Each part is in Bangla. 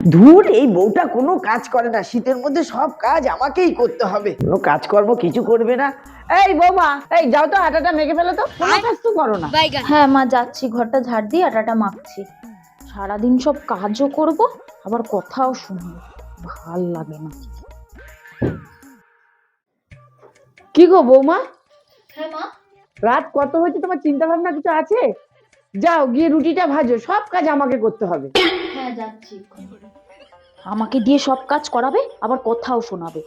ধুর, এই বউটা কোনো কাজ করে না, শীতের মধ্যে সব কাজ আমাকেই করতে হবে, কোনো কাজকর্ম কিছু করবে না। এই বৌমা, এই যাও তো, আটাটা মেখে ফেলো তো, কোনো কাজ তো করো না। হ্যাঁ মা, যাচ্ছি, ঘরটা ঝাড় দিয়ে আটাটা মাখছি। সারাদিন সব কাজও করব, আবার কথাও শুনবো, ভাল লাগে না। কি গো বৌমা, হ্যাঁ মা। রাত কত হয়েছে, তোমার চিন্তা ভাবনা কিছু আছে? যাও গিয়ে রুটিটা ভাজো, সব কাজ আমাকে করতে হবে। হ্যাঁ যাচ্ছি। আমাকে দিয়ে সব কাজ করাবে, আবার কথাও শোনাবে।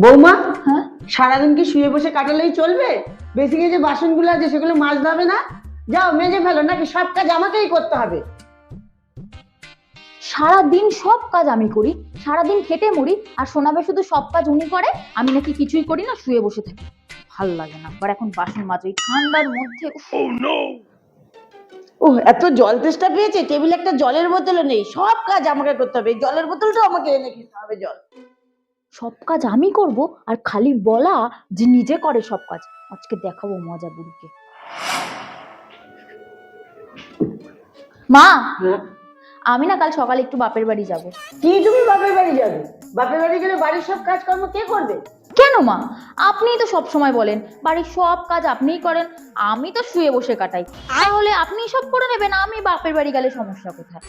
বৌমা, হ্যাঁ, সারাদিন কি শুয়ে বসে কাটালেই চলবে? বেসিকে যে বাসনগুলো আছে সেগুলো মাজতে হবে না? যাও মেজে ফেলো, নাকি সব কাজ আমাকেই করতে হবে? সারাদিন সব কাজ আমি করি, সারাদিন খেটে মরি, আর শোনাবে শুধু সব কাজ উনি করে, আমি নাকি কিছুই করি না, শুয়ে বসে থাকি। ভাল লাগে না। আবার এখন বাসন মাজো এই ঠান্ডার মধ্যে, উফ। ও, এত জল তেষ্টা পেয়েছে, টেবিলে একটা জলের বোতলও নেই, সব কাজ আমাকে করতে হবে, এই জলের বোতলটাও আমাকে এনে খেতে হবে জল। সব কাজ আমি করব, আর খালি বলা যে নিজে করে সব কাজ। আজকে দেখাবো মজা বুড়িকে। মা, আমি না কাল সকালে একটু বাপের বাড়ি যাব। কি, তুমি বাপের বাড়ি যাবে? বাপের বাড়ি গেলে বাড়ির সব কাজকর্ম কে করবে? কেন মা? আপনিই তো সব সময় বলেন বাড়ির সব কাজ আপনিই করেন, আমি তো শুয়ে বসে কাটাই। তাহলে আপনিই সব করে নেবেন, আমি বাপের বাড়ি গেলে সমস্যা কোথায়?